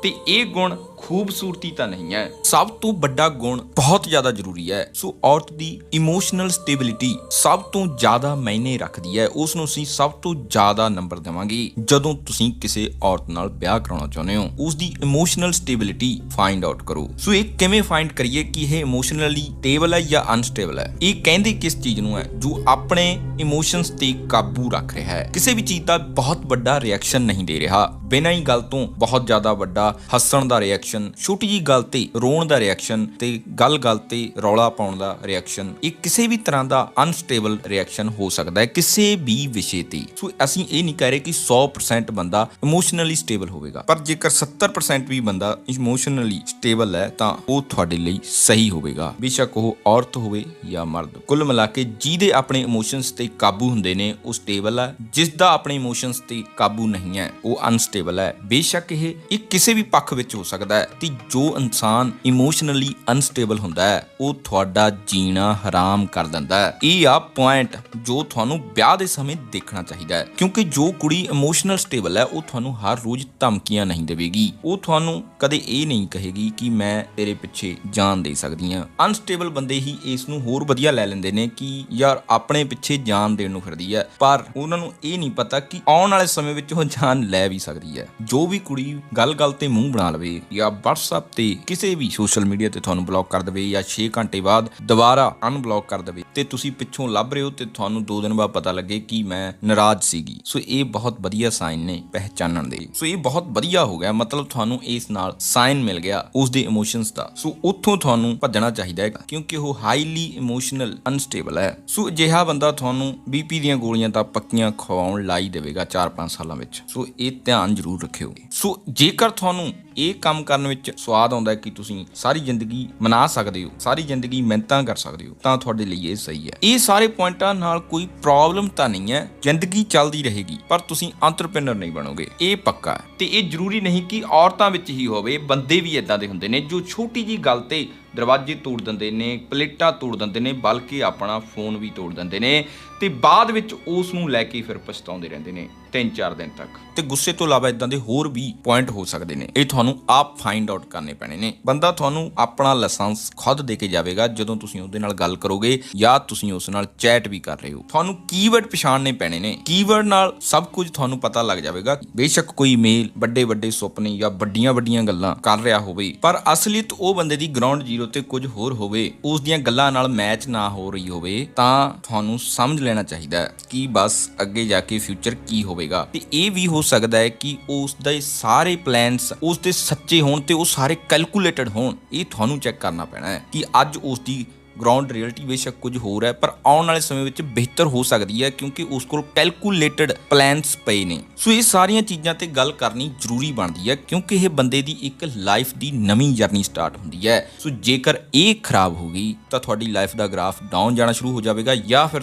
ਤੇ ਇਹ ਗੁਣ ਖੂਬਸੂਰਤੀ ਤਾਂ ਨਹੀਂ ਹੈ, ਸਭ ਤੋਂ ਵੱਡਾ ਗੁਣ ਬਹੁਤ ਜ਼ਿਆਦਾ ਜ਼ਰੂਰੀ ਹੈ। ਸੋ ਔਰਤ ਦੀ ਇਮੋਸ਼ਨਲ ਸਟੇਬਿਲਿਟੀ ਸਭ ਤੋਂ ਜ਼ਿਆਦਾ ਮਾਇਨੇ ਰੱਖਦੀ ਹੈ। ਉਸ ਨੂੰ ਅਸੀਂ ਸਭ ਤੋਂ ਜ਼ਿਆਦਾ ਨੰਬਰ ਦੇਵਾਂਗੇ ਜਦੋਂ ਤੁਸੀਂ ਕਿਸੇ ਔਰਤ ਨਾਲ ਵਿਆਹ ਕਰਾਉਣਾ ਚਾਹੁੰਦੇ ਹੋ। ਉਸ ਦੀ ਇਮੋਸ਼ਨਲ ਸਟੇਬਿਲਿਟੀ ਫਾਈਂਡ ਆਊਟ ਕਰੋ। ਸੋ ਇਹ ਕਿਵੇਂ ਫਾਈਂਡ ਕਰੀਏ ਕਿ ਇਹ ਇਮੋਸ਼ਨਲੀ ਸਟੇਬਲ ਹੈ ਜਾਂ ਅਨਸਟੇਬਲ ਹੈ? ਇਹ ਕਹਿੰਦੇ ਕਿਸ ਚੀਜ਼ ਨੂੰ ਹੈ? ਜੋ ਆਪਣੇ ਇਮੋਸ਼ਨਸ ਤੇ ਕਾਬੂ ਰੱਖ ਰਿਹਾ ਹੈ, ਕਿਸੇ ਵੀ ਚੀਜ਼ ਦਾ ਬਹੁਤ ਵੱਡਾ ਰਿਐਕਸ਼ਨ ਨਹੀਂ ਦੇ ਰਿਹਾ, ਬਿਨਾਂ ਹੀ ਗੱਲ ਤੋਂ ਬਹੁਤ ਜ਼ਿਆਦਾ ਵੱਡਾ ਹੱਸਣ ਦਾ ਰਿਐਕਸ਼ਨ, ਛੋਟੀ ਜੀ ਗੱਲ ਤੇ ਰੋਣ ਦਾ ਰਿਐਕਸ਼ਨ ਤੇ ਗੱਲ ਤੇ ਰੌਲਾ ਪਾਉਣ ਦਾ ਰਿਐਕਸ਼ਨ। ਇਹ ਕਿਸੇ ਵੀ ਤਰ੍ਹਾਂ ਦਾ ਅਨਸਟੇਬਲ ਰਿਐਕਸ਼ਨ ਹੋ ਸਕਦਾ ਹੈ ਕਿਸੇ ਵੀ ਵਿਸ਼ੇ ਤੇ। ਸੋ ਅਸੀਂ ਇਹ ਨਹੀਂ ਕਹਿ ਰਹੇ ਕਿ 100% ਬੰਦਾ ਇਮੋਸ਼ਨਲੀ ਸਟੇਬਲ ਹੋਵੇਗਾ, ਪਰ ਜੇਕਰ 70% ਵੀ ਬੰਦਾ ਇਮੋਸ਼ਨਲੀ ਸਟੇਬਲ ਹੈ ਤਾਂ ਉਹ ਤੁਹਾਡੇ ਲਈ ਸਹੀ ਹੋਵੇਗਾ, ਬੇਸ਼ੱਕ ਉਹ ਔਰਤ ਹੋਵੇ ਜਾਂ ਮਰਦ। ਕੁੱਲ ਮਿਲਾ ਕੇ ਜਿਹਦੇ ਆਪਣੇ ਇਮੋਸ਼ਨਸ ਤੇ ਕਾਬੂ ਹੁੰਦੇ ਨੇ ਉਹ ਸਟੇਬਲ ਹੈ, ਜਿਸ ਦਾ ਆਪਣੇ ਇਮੋਸ਼ਨਸ ਤੇ ਕਾਬੂ ਨਹੀਂ ਹੈ ਉਹ ਅਨਸਟੇਬਲ ਹੈ। ਬੇਸ਼ੱਕ ਇਹ ਕਿਸੇ ਵੀ ਪੱਖ ਵਿੱਚ ਹੋ ਸਕਦਾ ਹੈ ਤੇ ਜੋ ਇਨਸਾਨ ਇਮੋਸ਼ਨਲੀ ਅਨਸਟੇਬਲ ਹੁੰਦਾ ਹੈ ਉਹ ਤੁਹਾਡਾ ਜੀਣਾ ਹਰਾਮ ਕਰ ਦਿੰਦਾ ਹੈ। ਇਹ ਆ ਪੁਆਇੰਟ ਜੋ ਤੁਹਾਨੂੰ ਵਿਆਹ ਦੇ ਸਮੇਂ ਦੇਖਣਾ ਚਾਹੀਦਾ ਹੈ, ਕਿਉਂਕਿ ਜੋ ਕੁੜੀ ਇਮੋਸ਼ਨਲ ਸਟੇਬਲ ਹੈ ਉਹ ਤੁਹਾਨੂੰ ਹਰ ਰੋਜ਼ ਧਮਕੀਆਂ ਨਹੀਂ ਦੇਵੇਗੀ, ਉਹ ਤੁਹਾਨੂੰ ਕਦੇ ਇਹ ਨਹੀਂ ਕਹੇਗੀ ਕਿ ਮੈਂ ਤੇਰੇ ਪਿੱਛੇ ਜਾਨ ਦੇ ਸਕਦੀ ਹਾਂ। ਅਨਸਟੇਬਲ ਬੰਦੇ ਹੀ ਇਸ ਨੂੰ ਹੋਰ ਵਧੀਆ ਲੈ ਲੈਂਦੇ ਨੇ ਕਿ ਯਾਰ ਆਪਣੇ ਪਿੱਛੇ ਜਾਨ ਦੇਣ ਨੂੰ ਫਿਰਦੀ ਹੈ, ਪਰ ਉਹਨਾਂ ਨੂੰ ਇਹ ਨਹੀਂ ਪਤਾ ਕਿ ਆਉਣ ਵਾਲੇ ਸਮੇਂ ਵਿੱਚ ਉਹ ਜਾਨ ਲੈ ਵੀ ਸਕਦੀ ਹੈ। ਜੋ ਵੀ ਕੁੜੀ ਗੱਲ ਤੇ ਮੂੰਹ ਬਣਾ ਲਵੇ ਜਾਂ WhatsApp ਤੇ ਕਿਸੇ ਵੀ ਸੋਸ਼ਲ ਮੀਡੀਆ ਤੇ ਤੁਹਾਨੂੰ ਬਲੌਕ ਕਰ ਦੇਵੇ ਜਾਂ 6 ਘੰਟੇ ਬਾਅਦ ਦੁਬਾਰਾ ਅਨਬਲੌਕ ਕਰ ਦੇਵੇ ਤੇ ਤੁਸੀਂ ਪਿੱਛੋਂ ਲੱਭ ਰਹੇ ਹੋ ਤੇ ਤੁਹਾਨੂੰ 2 ਦਿਨ ਬਾਅਦ ਪਤਾ ਲੱਗੇ ਕਿ ਮੈਂ ਨਾਰਾਜ਼ ਸੀਗੀ, ਸੋ ਇਹ ਬਹੁਤ ਵਧੀਆ ਸਾਈਨ ਨੇ ਪਹਿਚਾਨਣ ਦੇ। ਸੋ ਇਹ ਬਹੁਤ ਵਧੀਆ ਹੋ ਗਿਆ, ਮਤਲਬ ਤੁਹਾਨੂੰ ਇਸ ਨਾਲ ਸਾਈਨ ਮਿਲ ਗਿਆ ਉਸ ਦੇ ਇਮੋਸ਼ਨਸ ਦਾ। ਸੋ ਉੱਥੋਂ ਤੁਹਾਨੂੰ ਭੱਜਣਾ ਚਾਹੀਦਾ ਹੈ ਕਿਉਂਕਿ ਉਹ ਹਾਈਲੀ ਇਮੋਸ਼ਨਲ ਅਨਸਟੇਬਲ ਹੈ। ਸੋ ਅਜਿਹਾ ਬੰਦਾ ਤੁਹਾਨੂੰ BP ਦੀਆਂ ਗੋਲੀਆਂ ਤਾਂ ਪੱਕੀਆਂ ਖਵਾਉਣ ਲਾਈ ਦੇਵੇਗਾ 4-5 ਸਾਲਾਂ ਵਿੱਚ। ਸੋ ਇਹ ਧਿਆਨ ਜ਼ਰੂਰ ਰੱਖਿਓ। ਸੋ ਜੇਕਰ ਤੁਹਾਨੂੰ ਇਹ ਕੰਮ ਕਰਨ ਵਿੱਚ ਸਵਾਦ ਆਉਂਦਾ ਹੈ ਕਿ ਤੁਸੀਂ ਸਾਰੀ ਜ਼ਿੰਦਗੀ ਮਨਾ ਸਕਦੇ ਹੋ, ਸਾਰੀ ਜ਼ਿੰਦਗੀ ਮਿਹਨਤਾਂ ਕਰ ਸਕਦੇ ਹੋ, ਤਾਂ ਤੁਹਾਡੇ ਲਈ ਇਹ ਸਹੀ ਹੈ। ਇਹ ਸਾਰੇ ਪੁਆਇੰਟਾਂ ਨਾਲ ਕੋਈ ਪ੍ਰੋਬਲਮ ਤਾਂ ਨਹੀਂ ਹੈ, ਜ਼ਿੰਦਗੀ ਚੱਲਦੀ ਰਹੇਗੀ, ਪਰ ਤੁਸੀਂ ਐਂਟਰਪ੍ਰੀਨਰ ਨਹੀਂ ਬਣੋਗੇ, ਇਹ ਪੱਕਾ ਹੈ। ਤੇ ਇਹ ਜ਼ਰੂਰੀ ਨਹੀਂ ਕਿ ਔਰਤਾਂ ਵਿੱਚ ਹੀ ਹੋਵੇ, ਬੰਦੇ ਵੀ ਇਦਾਂ ਦੇ ਹੁੰਦੇ ਨੇ ਜੋ ਛੋਟੀ ਜੀ ਗੱਲ ਤੇ ਦਰਵਾਜ਼ੇ ਤੋੜ ਦਿੰਦੇ ਨੇ, ਪਲੇਟਾਂ ਤੋੜ ਦਿੰਦੇ ਨੇ, ਬਲਕਿ ਆਪਣਾ ਫੋਨ ਵੀ ਤੋੜ ਦਿੰਦੇ ਨੇ ਤੇ ਬਾਅਦ ਵਿੱਚ ਉਸ ਨੂੰ ਲੈ ਕੇ ਫਿਰ ਪਛਤਾਉਂਦੇ ਰਹਿੰਦੇ ਨੇ 3-4 ਦਿਨ ਤੱਕ। ਤੇ ਗੁੱਸੇ ਤੋਂ ਇਲਾਵਾ ਇਦਾਂ ਦੇ ਹੋਰ ਵੀ ਪੁਆਇੰਟ ਹੋ ਸਕਦੇ ਨੇ, ਇਹ ਤੁਹਾਨੂੰ ਆਪ ਫਾਈਂਡ ਆਊਟ ਕਰਨੇ ਪੈਣੇ ਨੇ। ਬੰਦਾ ਤੁਹਾਨੂੰ ਆਪਣਾ ਲਾਇਸੈਂਸ ਖੁਦ ਦੇ ਕੇ ਜਾਵੇਗਾ ਜਦੋਂ ਤੁਸੀਂ ਉਹਦੇ ਨਾਲ ਗੱਲ ਕਰੋਗੇ ਜਾਂ ਤੁਸੀਂ ਉਸ ਨਾਲ ਚੈਟ ਵੀ ਕਰ ਰਹੇ ਹੋ। ਤੁਹਾਨੂੰ ਕੀਵਰਡ ਪਛਾਣਨੇ ਪੈਣੇ ਨੇ, ਕੀਵਰਡ ਨਾਲ ਸਭ ਕੁਝ ਤੁਹਾਨੂੰ ਪਤਾ ਲੱਗ ਜਾਵੇਗਾ। ਬੇਸ਼ੱਕ ਕੋਈ ਮੇਲ ਵੱਡੇ ਸੁਪਨੇ ਜਾਂ ਵੱਡੀਆਂ ਗੱਲਾਂ ਕਰ ਰਿਹਾ ਹੋਵੇ, ਪਰ ਅਸਲੀਅਤ ਉਹ ਬੰਦੇ ਦੀ ਗਰਾਊਂਡ ਜ਼ੀਰੋ ਤੇ ਕੁਝ ਹੋਰ ਹੋਵੇ, ਉਸ ਦੀਆਂ ਗੱਲਾਂ ਨਾਲ ਮੈਚ ਨਾ ਹੋ ਰਹੀ ਹੋਵੇ, ਤਾਂ ਤੁਹਾਨੂੰ ਸਮਝ ਲੈਣਾ ਚਾਹੀਦਾ ਹੈ ਕਿ ਬਸ ਅੱਗੇ ਜਾ ਕੇ ਫਿਊਚਰ ਕੀ ਹੋਵੇਗਾ। ਤੇ ਇਹ ਵੀ ਹੋ ਸਕਦਾ ਹੈ ਕਿ ਉਸ ਦੇ ਸਾਰੇ ਪਲਾਨਸ ਉਸ ਦੇ ਸੱਚੇ ਹੋਣ ਤੇ ਉਹ ਸਾਰੇ ਕੈਲਕੂਲੇਟਡ ਹੋਣ। ਇਹ ਤੁਹਾਨੂੰ ਚੈੱਕ ਕਰਨਾ ਪੈਣਾ ਹੈ ਕਿ ਅੱਜ ਉਸ ਦੀ ਗਰਾਊਂਡ ਰਿਐਲਿਟੀ ਬੇਸ਼ੱਕ ਕੁਝ ਹੋਰ ਹੈ, ਪਰ ਆਉਣ ਵਾਲੇ ਸਮੇਂ ਵਿੱਚ ਬਿਹਤਰ ਹੋ ਸਕਦੀ ਹੈ ਕਿਉਂਕਿ ਉਸ ਕੋਲ ਕੈਲਕੂਲੇਟਡ ਪਲਾਨਸ ਪਏ ਨੇ। ਸੋ ਇਹ ਸਾਰੀਆਂ ਚੀਜ਼ਾਂ ਤੇ ਗੱਲ ਕਰਨੀ ਜ਼ਰੂਰੀ ਬਣਦੀ ਹੈ ਕਿਉਂਕਿ ਇਹ ਬੰਦੇ ਦੀ ਇੱਕ ਲਾਈਫ ਦੀ ਨਵੀਂ ਜਰਨੀ ਸਟਾਰਟ ਹੁੰਦੀ ਹੈ। ਸੋ ਜੇਕਰ ਇਹ ਖਰਾਬ ਹੋ ਗਈ ਤਾਂ ਤੁਹਾਡੀ ਲਾਈਫ ਦਾ ਗ੍ਰਾਫ ਡਾਊਨ ਜਾਣਾ ਸ਼ੁਰੂ ਹੋ ਜਾਵੇਗਾ ਜਾਂ ਫਿਰ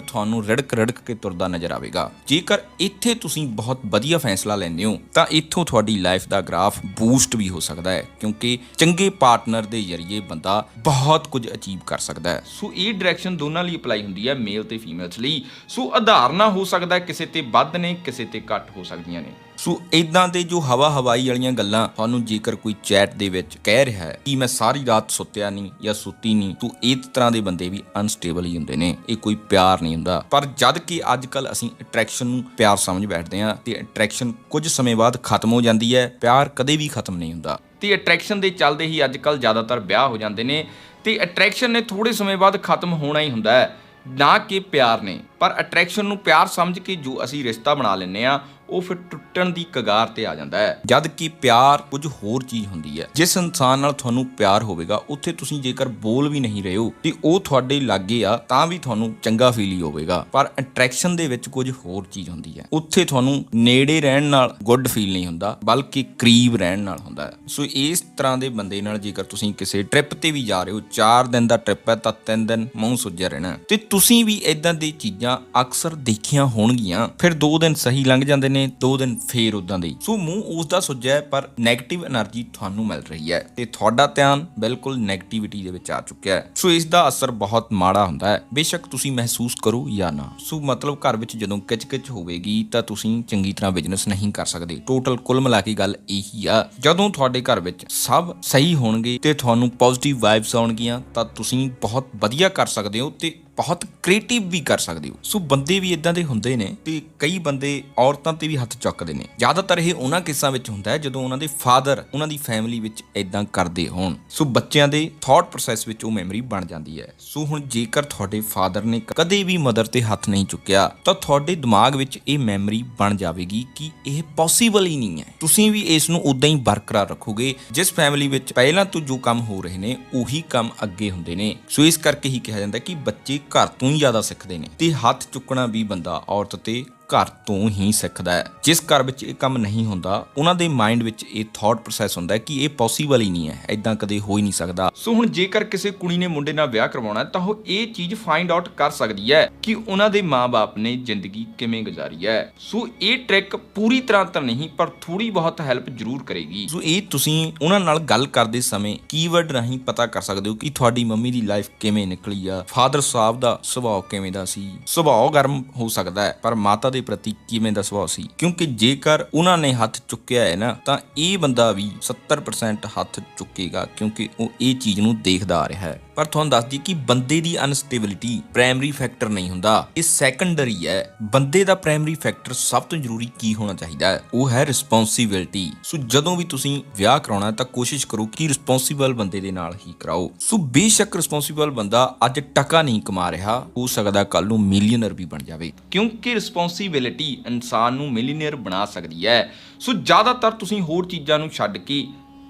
ਤੁਹਾਨੂੰ ਰੜਕ ਕੇ ਤੁਰਦਾ ਨਜ਼ਰ ਆਵੇਗਾ। ਜੇਕਰ ਇੱਥੇ ਤੁਸੀਂ ਬਹੁਤ ਵਧੀਆ ਫੈਸਲਾ ਲੈਂਦੇ ਹੋ ਤਾਂ ਇੱਥੋਂ ਤੁਹਾਡੀ ਲਾਈਫ ਦਾ ਗ੍ਰਾਫ ਬੂਸਟ ਵੀ ਹੋ ਸਕਦਾ ਹੈ ਕਿਉਂਕਿ ਚੰਗੇ ਪਾਰਟਨਰ ਦੇ ਜ਼ਰੀਏ ਬੰਦਾ ਬਹੁਤ ਕੁਝ ਅਚੀਵ ਕਰ ਸਕਦਾ ਹੈ। ਸੋ ਇਹ ਡਾਇਰੈਕਸ਼ਨ ਦੋਨਾਂ ਲਈ ਅਪਲਾਈ ਹੁੰਦੀ ਹੈ, ਮੇਲ ਤੇ ਫੀਮੇਲਸ ਲਈ। ਸੋ ਆਧਾਰਨਾ ਹੋ ਸਕਦਾ ਹੈ ਕਿਸੇ ਤੇ ਵੱਧ ਨੇ, ਕਿਸੇ ਤੇ ਘੱਟ ਹੋ ਸਕਦੀਆਂ ਨੇ। ਸੋ ਇਦਾਂ ਦੇ ਜੋ ਹਵਾਈ ਵਾਲੀਆਂ ਗੱਲਾਂ ਤੁਹਾਨੂੰ ਜੇਕਰ ਕੋਈ ਚੈਟ ਦੇ ਵਿੱਚ ਕਹਿ ਰਿਹਾ ਹੈ ਕਿ ਮੈਂ ਸਾਰੀ ਰਾਤ ਸੁੱਤਿਆ ਨਹੀਂ ਜਾਂ ਸੁੱਤੀ ਨਹੀਂ, ਤੋ ਇਸ ਤਰ੍ਹਾਂ ਦੇ ਬੰਦੇ ਵੀ ਅਨਸਟੇਬਲ ਹੀ ਹੁੰਦੇ ਨੇ। ਇਹ ਕੋਈ ਪਿਆਰ ਨਹੀਂ ਹੁੰਦਾ। ਪਰ ਜਦ ਕਿ ਅੱਜ ਕੱਲ ਅਸੀਂ ਅਟਰੈਕਸ਼ਨ ਨੂੰ ਪਿਆਰ ਸਮਝ ਬੈਠਦੇ ਹਾਂ ਤੇ ਅਟਰੈਕਸ਼ਨ ਕੁਝ ਸਮੇਂ ਬਾਅਦ ਖਤਮ ਹੋ ਜਾਂਦੀ ਹੈ, ਪਿਆਰ ਕਦੇ ਵੀ ਖਤਮ ਨਹੀਂ ਹੁੰਦਾ। ਤੇ ਅਟਰੈਕਸ਼ਨ ਦੇ ਚੱਲਦੇ ਹੀ ਅੱਜ ਕੱਲ ਜ਼ਿਆਦਾਤਰ ਵਿਆਹ ਹੋ ਜਾਂਦੇ ਨੇ ਤੇ ਅਟਰੈਕਸ਼ਨ ਨੇ ਥੋੜੇ ਸਮੇਂ ਬਾਅਦ ਖਤਮ ਹੋਣਾ ਹੀ ਹੁੰਦਾ ਹੈ, ਨਾ ਕਿ ਪਿਆਰ ਨੇ। ਪਰ ਅਟਰੈਕਸ਼ਨ ਨੂੰ ਪਿਆਰ ਸਮਝ ਕੇ ਜੋ ਅਸੀਂ ਰਿਸ਼ਤਾ ਬਣਾ ਲੈਂਦੇ ਆ ਉਹ ਫਿਰ ਟੁੱਟਣ ਦੀ ਕਗਾਰ ਤੇ ਆ ਜਾਂਦਾ ਹੈ। ਜਦ ਕਿ ਪਿਆਰ ਕੁਝ ਹੋਰ ਚੀਜ਼ ਹੁੰਦੀ ਹੈ। ਜਿਸ ਇਨਸਾਨ ਨਾਲ ਤੁਹਾਨੂੰ ਪਿਆਰ ਹੋਵੇਗਾ ਉੱਥੇ ਤੁਸੀਂ ਜੇਕਰ ਬੋਲ ਵੀ ਨਹੀਂ ਰਹੇ ਹੋ ਤੇ ਉਹ ਤੁਹਾਡੇ ਲਾਗੇ ਆ ਤਾਂ ਵੀ ਤੁਹਾਨੂੰ ਚੰਗਾ ਫੀਲ ਹੀ ਹੋਵੇਗਾ। ਪਰ ਅਟਰੈਕਸ਼ਨ ਦੇ ਵਿੱਚ ਕੁਝ ਹੋਰ ਚੀਜ਼ ਹੁੰਦੀ ਹੈ। ਉੱਥੇ ਤੁਹਾਨੂੰ ਨੇੜੇ ਰਹਿਣ ਨਾਲ ਗੁੱਡ ਫੀਲ ਨਹੀਂ ਹੁੰਦਾ ਬਲਕਿ ਕਰੀਬ ਰਹਿਣ ਨਾਲ ਹੁੰਦਾ ਹੈ। ਸੋ ਇਸ ਤਰ੍ਹਾਂ ਦੇ ਬੰਦੇ ਨਾਲ ਜੇਕਰ ਤੁਸੀਂ ਕਿਸੇ ਟ੍ਰਿਪ ਤੇ ਵੀ ਜਾ ਰਹੇ ਹੋ, 4 ਦਿਨ ਦਾ ਟ੍ਰਿਪ ਹੈ ਤਾਂ 3 ਦਿਨ ਮੂੰਹ ਸੁੱਜਿਆ ਰਹਿਣਾ ਤੇ ਤੁਸੀਂ ਵੀ ਇਦਾਂ ਦੀ ਚੀਜ਼ਾਂ ਅਕਸਰ ਦੇਖੀਆਂ ਹੋਣਗੀਆਂ। ਫਿਰ 2 ਦਿਨ ਸਹੀ ਲੰਘ ਜਾਂਦੇ ਨੇ, 2 ਦਿਨ ਫੇਰ ਉਦਾਂ ਦੇ। ਸੋ ਮੂੰਹ ਉਸ ਦਾ ਸੁੱਜਿਆ ਹੈ ਪਰ ਨੈਗੇਟਿਵ એનર્ਜੀ ਤੁਹਾਨੂੰ ਮਿਲ ਰਹੀ ਹੈ ਤੇ ਤੁਹਾਡਾ ਧਿਆਨ ਬਿਲਕੁਲ ਨੈਗੇਟਿਵਿਟੀ ਦੇ ਵਿੱਚ ਆ ਚੁੱਕਿਆ ਹੈ। ਸੋ ਇਸ ਦਾ ਅਸਰ ਬਹੁਤ ਮਾੜਾ ਹੁੰਦਾ ਹੈ, ਬੇਸ਼ੱਕ ਤੁਸੀਂ ਮਹਿਸੂਸ ਕਰੋ ਜਾਂ ਨਾ। ਸੋ ਮਤਲਬ ਘਰ ਵਿੱਚ ਜਦੋਂ ਕਿਚ ਹੋਵੇਗੀ ਤਾਂ ਤੁਸੀਂ ਚੰਗੀ ਤਰ੍ਹਾਂ ਬਿਜ਼ਨਸ ਨਹੀਂ ਕਰ ਸਕਦੇ। ਟੋਟਲ ਕੁੱਲ ਮਿਲਾ ਕੇ ਗੱਲ ਇਹੀ ਆ, ਜਦੋਂ ਤੁਹਾਡੇ ਘਰ ਵਿੱਚ ਸਭ ਸਹੀ ਹੋਣਗੇ ਤੇ ਤੁਹਾਨੂੰ ਪੋਜ਼ਿਟਿਵ ਵਾਈਬਸ ਆਉਣਗੀਆਂ ਤਾਂ ਤੁਸੀਂ ਬਹੁਤ ਵਧੀਆ ਕਰ ਸਕਦੇ ਹੋ ਤੇ ਬਹੁਤ ਕ੍ਰੀਏਟਿਵ ਵੀ ਕਰ ਸਕਦੇ ਹੋ। ਸੋ ਬੰਦੇ ਵੀ ਇਦਾਂ ਦੇ ਹੁੰਦੇ ਨੇ ਤੇ ਕਈ ਬੰਦੇ ਔਰਤਾਂ ਤੇ ਵੀ ਹੱਥ ਚੁੱਕਦੇ ਨੇ। ਜ਼ਿਆਦਾਤਰ ਇਹ ਉਹਨਾਂ ਕੇਸਾਂ ਵਿੱਚ ਹੁੰਦਾ ਹੈ ਜਦੋਂ ਉਹਨਾਂ ਦੇ ਫਾਦਰ ਉਹਨਾਂ ਦੀ ਫੈਮਿਲੀ ਵਿੱਚ ਇਦਾਂ ਕਰਦੇ ਹੋਣ। ਸੋ ਬੱਚਿਆਂ ਦੇ ਥਾਟ ਪ੍ਰੋਸੈਸ ਵਿੱਚ ਉਹ ਮੈਮਰੀ ਬਣ ਜਾਂਦੀ ਹੈ। ਸੋ ਹੁਣ ਜੇਕਰ ਤੁਹਾਡੇ ਫਾਦਰ ਨੇ ਕਦੇ ਵੀ ਮਦਰ ਤੇ ਹੱਥ ਨਹੀਂ ਚੁੱਕਿਆ ਤਾਂ ਤੁਹਾਡੇ ਦਿਮਾਗ ਵਿੱਚ ਇਹ ਮੈਮਰੀ ਬਣ ਜਾਵੇਗੀ ਕਿ ਇਹ ਪੋਸੀਬਲ ਹੀ ਨਹੀਂ ਹੈ। ਤੁਸੀਂ ਵੀ ਇਸ ਨੂੰ ਉਦਾਂ ਹੀ ਬਰਕਰਾਰ ਰੱਖੋਗੇ। ਜਿਸ ਫੈਮਿਲੀ ਵਿੱਚ ਪਹਿਲਾਂ ਤੋਂ ਜੋ ਕੰਮ ਹੋ ਰਹੇ ਨੇ ਉਹੀ ਕੰਮ ਅੱਗੇ ਹੁੰਦੇ ਨੇ। ਸੋ ਇਸ ਕਰਕੇ ਹੀ ਕਿਹਾ ਜਾਂਦਾ ਕਿ ਬੱਚੇ ਘਰ ਤੋਂ ਹੀ ਜ਼ਿਆਦਾ ਸਿੱਖਦੇ ਨੇ ਤੇ ਹੱਥ ਚੁੱਕਣਾ ਵੀ ਬੰਦਾ ਔਰਤ ਤੇ ਘਰ ਤੋਂ ਹੀ ਸਿੱਖਦਾ ਹੈ। ਜਿਸ ਘਰ ਵਿੱਚ ਇਹ ਕੰਮ ਨਹੀਂ ਹੁੰਦਾ ਉਹਨਾਂ ਦੇ ਮਾਈਂਡ ਵਿੱਚ ਇਹ ਥਾਟ ਪ੍ਰੋਸੈਸ ਹੁੰਦਾ ਕਿ ਇਹ ਪੋਸੀਬਲ ਹੀ ਨਹੀਂ ਹੈ, ਇਦਾਂ ਕਦੇ ਹੋ ਹੀ ਨਹੀਂ ਸਕਦਾ। ਸੋ ਹੁਣ ਜੇਕਰ ਕਿਸੇ ਕੁੜੀ ਨੇ ਮੁੰਡੇ ਨਾਲ ਵਿਆਹ ਕਰਵਾਉਣਾ ਤਾਂ ਉਹ ਇਹ ਚੀਜ਼ ਫਾਈਂਡ ਆਊਟ ਕਰ ਸਕਦੀ ਹੈ ਕਿ ਉਹਨਾਂ ਦੇ ਮਾਂ-ਬਾਪ ਨੇ ਜ਼ਿੰਦਗੀ ਕਿਵੇਂ ਗੁਜ਼ਾਰੀ ਹੈ। ਸੋ ਇਹ ਟ੍ਰਿਕ ਪੂਰੀ ਤਰ੍ਹਾਂ ਤਾਂ ਨਹੀਂ ਪਰ ਥੋੜੀ ਬਹੁਤ ਹੈਲਪ ਜ਼ਰੂਰ ਕਰੇਗੀ। ਸੋ ਇਹ ਤੁਸੀਂ ਉਹਨਾਂ ਨਾਲ ਗੱਲ ਕਰਦੇ ਸਮੇਂ ਕੀਵਰਡ ਰਾਹੀਂ ਪਤਾ ਕਰ ਸਕਦੇ ਹੋ ਕਿ ਤੁਹਾਡੀ ਮੰਮੀ ਦੀ ਲਾਈਫ ਕਿਵੇਂ ਨਿਕਲੀ ਆ, ਫਾਦਰ ਸਾਹਿਬ ਦਾ ਸੁਭਾਅ ਕਿਵੇਂ ਦਾ ਸੀ। ਸੁਭਾਅ ਗਰਮ ਹੋ ਸਕਦਾ ਹੈ ਪਰ ਮਾਤਾ ਦੇ ਪ੍ਰਤੀ ਕਿਵੇਂ ਦਾ ਸੁਭਾਅ ਸੀ, ਕਿਉਂਕਿ ਜੇਕਰ ਉਹਨਾਂ ਨੇ ਹੱਥ ਚੁੱਕਿਆ ਹੈ ਨਾ ਤਾਂ ਇਹ ਬੰਦਾ ਵੀ 70% ਹੱਥ ਚੁੱਕੇਗਾ ਕਿਉਂਕਿ ਉਹ ਇਹ ਚੀਜ਼ ਨੂੰ ਦੇਖਦਾ ਆ ਰਿਹਾ ਹੈ। ਪਰ ਤੁਹਾਨੂੰ ਦੱਸ ਦਈਏ ਕਿ ਬੰਦੇ ਦੀ ਅਨਸਟੇਬਿਲਿਟੀ ਪ੍ਰਾਇਮਰੀ ਫੈਕਟਰ ਨਹੀਂ ਹੁੰਦਾ, ਇਹ ਸੈਕੰਡਰੀ ਹੈ। ਬੰਦੇ ਦਾ ਪ੍ਰਾਇਮਰੀ ਫੈਕਟਰ ਸਭ ਤੋਂ ਜ਼ਰੂਰੀ ਕੀ ਹੋਣਾ ਚਾਹੀਦਾ ਹੈ, ਉਹ ਹੈ ਰਿਸਪੌਂਸਿਬਿਲਟੀ। ਸੋ ਜਦੋਂ ਵੀ ਤੁਸੀਂ ਵਿਆਹ ਕਰਾਉਣਾ ਤਾਂ ਕੋਸ਼ਿਸ਼ ਕਰੋ ਕਿ ਰਿਸਪੌਂਸਿਬਲ ਬੰਦੇ ਦੇ ਨਾਲ ਹੀ ਕਰਾਓ। ਸੋ ਬੇਸ਼ੱਕ ਰਿਸਪੌਂਸਿਬਲ ਬੰਦਾ ਅੱਜ ਟਕਾ ਨਹੀਂ ਕਮਾ ਰਿਹਾ, ਹੋ ਸਕਦਾ ਕੱਲ ਨੂੰ ਮਿਲੀਅਨਰ ਵੀ ਬਣ ਜਾਵੇ ਕਿਉਂਕਿ ਰਿਸਪੌਂਸਿਬਿਲਟੀ ਇਨਸਾਨ ਨੂੰ ਮਿਲੀਅਨਰ ਬਣਾ ਸਕਦੀ ਹੈ। ਸੋ ਜ਼ਿਆਦਾਤਰ ਤੁਸੀਂ ਹੋਰ ਚੀਜ਼ਾਂ ਨੂੰ ਛੱਡ ਕੇ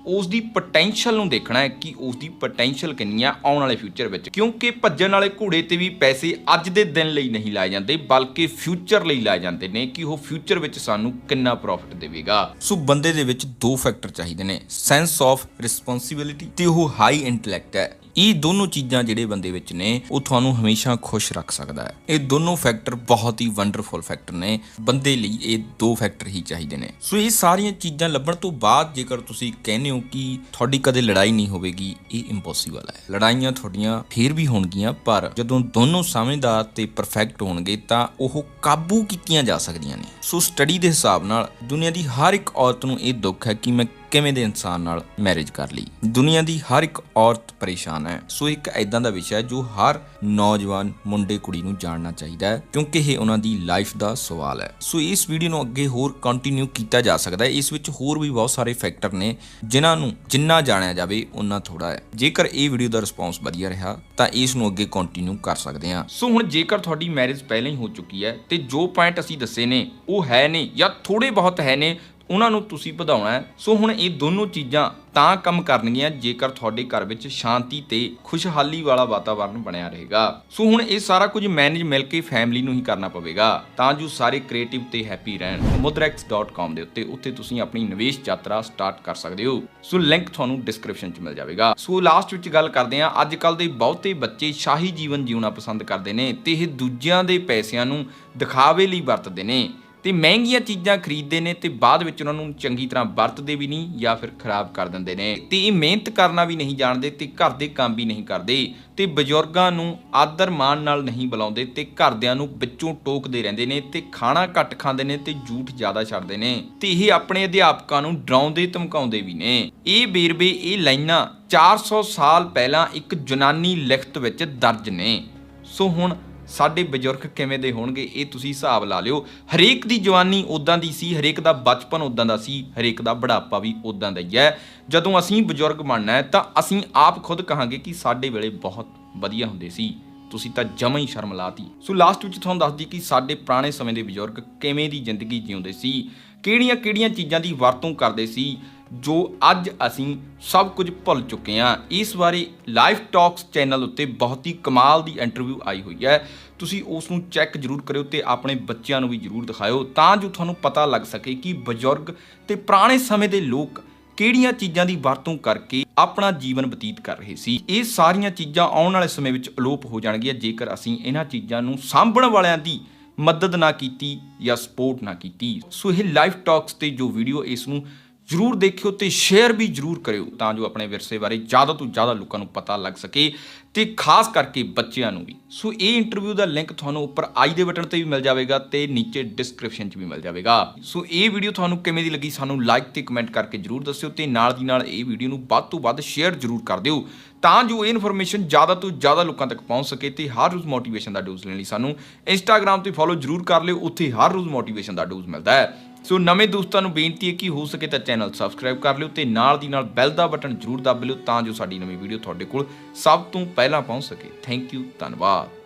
ਉਸ ਦੀ ਪੋਟੈਂਸ਼ੀਅਲ ਨੂੰ ਦੇਖਣਾ ਹੈ ਕਿ ਉਸ ਦੀ ਪੋਟੈਂਸ਼ੀਅਲ ਕਿੰਨੀ ਆ ਆਉਣ ਵਾਲੇ ਫਿਊਚਰ ਵਿੱਚ, ਕਿਉਂਕਿ ਭੱਜਣ ਵਾਲੇ ਘੋੜੇ ਤੇ ਵੀ ਪੈਸੇ ਅੱਜ ਦੇ ਦਿਨ ਲਈ ਨਹੀਂ ਲਾਏ ਜਾਂਦੇ ਬਲਕਿ ਫਿਊਚਰ ਲਈ ਲਾਏ ਜਾਂਦੇ ਨੇ ਕਿ ਉਹ ਫਿਊਚਰ ਵਿੱਚ ਸਾਨੂੰ ਕਿੰਨਾ ਪ੍ਰੋਫਿਟ ਦੇਵੇਗਾ। ਸੋ ਬੰਦੇ ਦੇ ਵਿੱਚ 2 ਫੈਕਟਰ ਚਾਹੀਦੇ ਨੇ, ਸੈਂਸ ਆਫ ਰਿਸਪੌਂਸਿਬਿਲਟੀ ਤੇ ਉਹ ਹਾਈ ਇੰਟੈਲੈਕਟ ਹੈ। ਇਹ ਦੋਨੋਂ ਚੀਜ਼ਾਂ ਜਿਹੜੇ ਬੰਦੇ ਵਿੱਚ ਨੇ ਉਹ ਤੁਹਾਨੂੰ ਹਮੇਸ਼ਾ ਖੁਸ਼ ਰੱਖ ਸਕਦਾ ਹੈ। ਇਹ ਦੋਨੋਂ ਫੈਕਟਰ ਬਹੁਤ ਹੀ ਵੰਡਰਫੁਲ ਫੈਕਟਰ ਨੇ, ਬੰਦੇ ਲਈ ਇਹ 2 ਫੈਕਟਰ ਹੀ ਚਾਹੀਦੇ ਨੇ। ਸੋ ਇਹ ਸਾਰੀਆਂ ਚੀਜ਼ਾਂ ਲੱਭਣ ਤੋਂ ਬਾਅਦ ਜੇਕਰ ਤੁਸੀਂ ਕਹਿੰਦੇ ਹੋ ਕਿ ਤੁਹਾਡੀ ਕਦੇ ਲੜਾਈ ਨਹੀਂ ਹੋਵੇਗੀ, ਇਹ ਇੰਪੋਸੀਬਲ ਹੈ। ਲੜਾਈਆਂ ਤੁਹਾਡੀਆਂ ਫੇਰ ਵੀ ਹੋਣਗੀਆਂ ਪਰ ਜਦੋਂ ਦੋਨੋਂ ਸਮਝਦਾਰ ਤੇ ਪਰਫੈਕਟ ਹੋਣਗੇ ਤਾਂ ਉਹ ਕਾਬੂ ਕੀਤੀਆਂ ਜਾ ਸਕਦੀਆਂ ਨੇ। ਸੋ ਸਟੱਡੀ ਦੇ ਹਿਸਾਬ ਨਾਲ ਦੁਨੀਆ ਦੀ ਹਰ ਇੱਕ ਔਰਤ ਨੂੰ ਇਹ ਦੁੱਖ ਹੈ ਕਿ ਮੈਂ ਕਿਵੇਂ ਦੇ ਇਨਸਾਨ ਨਾਲ ਮੈਰਿਜ ਕਰ ਲਈ। ਦੁਨੀਆ ਦੀ ਹਰ ਇੱਕ ਔਰਤ ਪਰੇਸ਼ਾਨ ਹੈ। ਸੋ ਇੱਕ ਐਦਾਂ ਦਾ ਵਿਸ਼ਾ ਹੈ ਜੋ ਹਰ ਨੌਜਵਾਨ ਮੁੰਡੇ ਕੁੜੀ ਨੂੰ ਜਾਣਨਾ ਚਾਹੀਦਾ ਹੈ ਕਿਉਂਕਿ ਇਹ ਉਹਨਾਂ ਦੀ ਲਾਈਫ ਦਾ ਸਵਾਲ ਹੈ। ਸੋ ਇਸ ਵੀਡੀਓ ਨੂੰ ਅੱਗੇ ਹੋਰ ਕੰਟੀਨਿਊ ਕੀਤਾ ਜਾ ਸਕਦਾ ਹੈ। ਇਸ ਵਿੱਚ ਹੋਰ ਵੀ ਬਹੁਤ ਸਾਰੇ ਫੈਕਟਰ ਨੇ ਜਿਨ੍ਹਾਂ ਨੂੰ ਜਿੰਨਾ ਜਾਣਿਆ ਜਾਵੇ ਉਨਾ ਥੋੜਾ ਹੈ। ਜੇਕਰ ਇਹ ਵੀਡੀਓ ਦਾ ਰਿਸਪੌਂਸ ਵਧੀਆ ਰਿਹਾ ਤਾਂ ਇਸ ਨੂੰ ਅੱਗੇ ਕੰਟੀਨਿਊ ਕਰ ਸਕਦੇ ਹਾਂ। ਸੋ ਹੁਣ ਜੇਕਰ ਤੁਹਾਡੀ ਮੈਰਿਜ ਪਹਿਲਾਂ ਹੀ ਹੋ ਚੁੱਕੀ ਹੈ ਤੇ ਜੋ ਪੁਆਇੰਟ ਅਸੀਂ ਦੱਸੇ ਨੇ ਉਹ ਹੈ ਨੇ ਜਾਂ ਥੋੜੇ ਬਹੁਤ ਹੈ ਨੇ, ਉਹਨਾਂ ਨੂੰ ਤੁਸੀਂ ਵਧਾਉਣਾ ਹੈ। ਸੋ ਹੁਣ ਇਹ ਦੋਨੋਂ ਚੀਜ਼ਾਂ ਤਾਂ ਕੰਮ ਕਰਨਗੀਆਂ ਜੇਕਰ ਤੁਹਾਡੇ ਘਰ ਵਿੱਚ ਸ਼ਾਂਤੀ ਤੇ ਖੁਸ਼ਹਾਲੀ ਵਾਲਾ ਵਾਤਾਵਰਨ ਬਣਿਆ ਰਹੇਗਾ। ਸੋ ਹੁਣ ਇਹ ਸਾਰਾ ਕੁਝ ਮੈਨੇਜ ਮਿਲ ਕੇ ਫੈਮਿਲੀ ਨੂੰ ਹੀ ਕਰਨਾ ਪਵੇਗਾ ਤਾਂ ਜੋ ਸਾਰੇ ਕ੍ਰੀਏਟਿਵ ਤੇ ਹੈਪੀ ਰਹਿਣ। mudrax.com ਦੇ ਉੱਤੇ ਤੁਸੀਂ ਆਪਣੀ ਨਿਵੇਸ਼ ਯਾਤਰਾ ਸਟਾਰਟ ਕਰ ਸਕਦੇ ਹੋ। ਸੋ ਲਿੰਕ ਤੁਹਾਨੂੰ ਡਿਸਕ੍ਰਿਪਸ਼ਨ 'ਚ ਮਿਲ ਜਾਵੇਗਾ। ਸੋ ਲਾਸਟ ਵਿੱਚ ਗੱਲ ਕਰਦੇ ਹਾਂ, ਅੱਜ ਕੱਲ੍ਹ ਦੇ ਬਹੁਤੇ ਬੱਚੇ ਸ਼ਾਹੀ ਜੀਵਨ ਜਿਉਣਾ ਪਸੰਦ ਕਰਦੇ ਨੇ ਤੇ ਇਹ ਦੂਜਿਆਂ ਦੇ ਪੈਸਿਆਂ ਨੂੰ ਦਿਖਾਵੇ ਲਈ ਵਰਤਦੇ ਨੇ ਤੇ ਮਹਿੰਗੀਆਂ ਚੀਜ਼ਾਂ ਖਰੀਦਦੇ ਨੇ ਤੇ ਬਾਅਦ ਵਿੱਚ ਉਹਨਾਂ ਨੂੰ ਚੰਗੀ ਤਰ੍ਹਾਂ ਵਰਤਦੇ ਵੀ ਨਹੀਂ ਜਾਂ ਫਿਰ ਖਰਾਬ ਕਰ ਦਿੰਦੇ ਨੇ ਤੇ ਇਹ ਮਿਹਨਤ ਕਰਨਾ ਵੀ ਨਹੀਂ ਜਾਣਦੇ ਤੇ ਘਰ ਦੇ ਕੰਮ ਵੀ ਨਹੀਂ ਕਰਦੇ ਤੇ ਬਜ਼ੁਰਗਾਂ ਨੂੰ ਆਦਰ ਮਾਣ ਨਾਲ ਨਹੀਂ ਬੁਲਾਉਂਦੇ ਤੇ ਘਰਦਿਆਂ ਨੂੰ ਵਿੱਚੋਂ ਟੋਕਦੇ ਰਹਿੰਦੇ ਨੇ ਤੇ ਖਾਣਾ ਘੱਟ ਖਾਂਦੇ ਨੇ ਤੇ ਝੂਠ ਜ਼ਿਆਦਾ ਛੱਡਦੇ ਨੇ ਤੇ ਇਹ ਆਪਣੇ ਅਧਿਆਪਕਾਂ ਨੂੰ ਡਰਾਉਂਦੇ ਧਮਕਾਉਂਦੇ ਵੀ ਨੇ। ਇਹ ਵੇਰਵੇ, ਇਹ ਲਾਈਨਾਂ 400 ਸਾਲ ਪਹਿਲਾਂ ਇੱਕ ਯੂਨਾਨੀ ਲਿਖਤ ਵਿੱਚ ਦਰਜ ਨੇ। ਸੋ ਹੁਣ ਸਾਡੇ ਬਜ਼ੁਰਗ ਕਿਵੇਂ ਦੇ ਹੋਣਗੇ ਇਹ ਤੁਸੀਂ ਹਿਸਾਬ ਲਾ ਲਿਓ। ਹਰੇਕ ਦੀ ਜਵਾਨੀ ਉਦਾਂ ਦੀ ਸੀ, ਹਰੇਕ ਦਾ ਬਚਪਨ ਉਦਾਂ ਦਾ ਸੀ, ਹਰੇਕ ਦਾ ਬੁਢਾਪਾ ਵੀ ਉਦਾਂ ਦਾ ਹੀ ਹੈ। ਜਦੋਂ ਅਸੀਂ ਬਜ਼ੁਰਗ ਬਣਨਾ ਹੈ ਤਾਂ ਅਸੀਂ ਆਪ ਖੁਦ ਕਹਾਂਗੇ ਕਿ ਸਾਡੇ ਵੇਲੇ ਬਹੁਤ ਵਧੀਆ ਹੁੰਦੇ ਸੀ, ਤੁਸੀਂ ਤਾਂ ਜਮਾਂ ਹੀ ਸ਼ਰਮ ਲਾਤੀ। ਸੋ ਲਾਸਟ ਵਿੱਚ ਤੁਹਾਨੂੰ ਦੱਸਦੀ ਕਿ ਸਾਡੇ ਪੁਰਾਣੇ ਸਮੇਂ ਦੇ ਬਜ਼ੁਰਗ ਕਿਵੇਂ ਦੀ ਜ਼ਿੰਦਗੀ ਜਿਉਂਦੇ ਸੀ, ਕਿਹੜੀਆਂ ਚੀਜ਼ਾਂ ਦੀ ਵਰਤੋਂ ਕਰਦੇ ਸੀ ਜੋ ਅੱਜ ਅਸੀਂ ਸਭ ਕੁਝ ਭੁੱਲ ਚੁੱਕੇ ਹਾਂ। ਇਸ ਬਾਰੇ ਲਾਈਫ ਟਾਕਸ ਚੈਨਲ ਉੱਤੇ ਬਹੁਤ ਹੀ ਕਮਾਲ ਦੀ ਇੰਟਰਵਿਊ ਆਈ ਹੋਈ ਹੈ, ਤੁਸੀਂ ਉਸ ਨੂੰ ਚੈੱਕ ਜ਼ਰੂਰ ਕਰਿਓ ਤੇ ਆਪਣੇ ਬੱਚਿਆਂ ਨੂੰ ਵੀ ਜ਼ਰੂਰ ਦਿਖਾਇਓ ਤਾਂ ਜੋ ਤੁਹਾਨੂੰ ਪਤਾ ਲੱਗ ਸਕੇ ਕਿ ਬਜ਼ੁਰਗ ਤੇ ਪੁਰਾਣੇ ਸਮੇਂ ਦੇ ਲੋਕ ਕਿਹੜੀਆਂ ਚੀਜ਼ਾਂ ਦੀ ਵਰਤੋਂ ਕਰਕੇ ਆਪਣਾ ਜੀਵਨ ਬਤੀਤ ਕਰ ਰਹੇ ਸੀ। ਇਹ ਸਾਰੀਆਂ ਚੀਜ਼ਾਂ ਆਉਣ ਵਾਲੇ ਸਮੇਂ ਵਿੱਚ ਅਲੋਪ ਹੋ ਜਾਣਗੀਆਂ ਜੇਕਰ ਅਸੀਂ ਇਹਨਾਂ ਚੀਜ਼ਾਂ ਨੂੰ ਸਾਂਭਣ ਵਾਲਿਆਂ ਦੀ ਮਦਦ ਨਾ ਕੀਤੀ ਜਾਂ ਸਪੋਰਟ ਨਾ ਕੀਤੀ। ਸੋ ਇਹ ਲਾਈਫ ਟਾਕਸ ਤੇ ਜੋ ਵੀਡੀਓ, ਇਸ ਨੂੰ ਜ਼ਰੂਰ ਦੇਖਿਓ ਤੇ ਸ਼ੇਅਰ ਵੀ ਜ਼ਰੂਰ ਕਰਿਓ ਤਾਂ ਜੋ ਆਪਣੇ ਵਿਰਸੇ ਬਾਰੇ ਜ਼ਿਆਦਾ ਤੋਂ ਜ਼ਿਆਦਾ ਲੋਕਾਂ ਨੂੰ ਪਤਾ ਲੱਗ ਸਕੇ ਤੇ ਖਾਸ ਕਰਕੇ ਬੱਚਿਆਂ ਨੂੰ ਵੀ। ਸੋ ਇਹ ਇੰਟਰਵਿਊ ਦਾ ਲਿੰਕ ਤੁਹਾਨੂੰ ਉੱਪਰ ਆਈ ਦੇ ਬਟਨ ਤੇ ਵੀ ਮਿਲ ਜਾਵੇਗਾ ਤੇ ਨੀਚੇ ਡਿਸਕ੍ਰਿਪਸ਼ਨ 'ਚ ਵੀ ਮਿਲ ਜਾਵੇਗਾ। ਸੋ ਇਹ ਵੀਡੀਓ ਤੁਹਾਨੂੰ ਕਿਵੇਂ ਦੀ ਲੱਗੀ ਸਾਨੂੰ ਲਾਈਕ ਤੇ ਕਮੈਂਟ ਕਰਕੇ ਜ਼ਰੂਰ ਦੱਸਿਓ ਤੇ ਨਾਲ ਦੀ ਨਾਲ ਇਹ ਵੀਡੀਓ ਨੂੰ ਵੱਧ ਤੋਂ ਵੱਧ ਸ਼ੇਅਰ ਜ਼ਰੂਰ ਕਰ ਦਿਓ ਤਾਂ ਜੋ ਇਹ ਇਨਫੋਰਮੇਸ਼ਨ ਜ਼ਿਆਦਾ ਤੋਂ ਜ਼ਿਆਦਾ ਲੋਕਾਂ ਤੱਕ ਪਹੁੰਚ ਸਕੇ ਤੇ ਹਰ ਰੋਜ਼ ਮੋਟੀਵੇਸ਼ਨ ਦਾ ਡੋਜ਼ ਲੈਣ ਲਈ ਸਾਨੂੰ ਇੰਸਟਾਗ੍ਰਾਮ ਤੇ ਫੋਲੋ ਜ਼ਰੂਰ ਕਰ ਲਿਓ, ਉੱਥੇ ਹਰ ਰੋਜ਼ ਮੋਟੀਵੇਸ਼ਨ ਦਾ ਡੋਜ਼ ਮਿਲਦਾ ਹੈ। ਸੋ ਨਵੇਂ ਦੋਸਤਾਂ ਨੂੰ ਬੇਨਤੀ ਹੈ ਕਿ ਹੋ ਸਕੇ ਤਾਂ ਚੈਨਲ ਸਬਸਕ੍ਰਾਈਬ ਕਰ ਲਿਓ ਤੇ ਨਾਲ ਦੀ ਨਾਲ ਬੈਲ ਦਾ ਬਟਨ ਜ਼ਰੂਰ ਦੱਬ ਲਿਓ ਤਾਂ ਜੋ ਸਾਡੀ ਨਵੀਂ ਵੀਡੀਓ ਤੁਹਾਡੇ ਕੋਲ ਸਭ ਤੋਂ ਪਹਿਲਾਂ ਪਹੁੰਚ ਸਕੇ। ਥੈਂਕ ਯੂ, ਧੰਨਵਾਦ।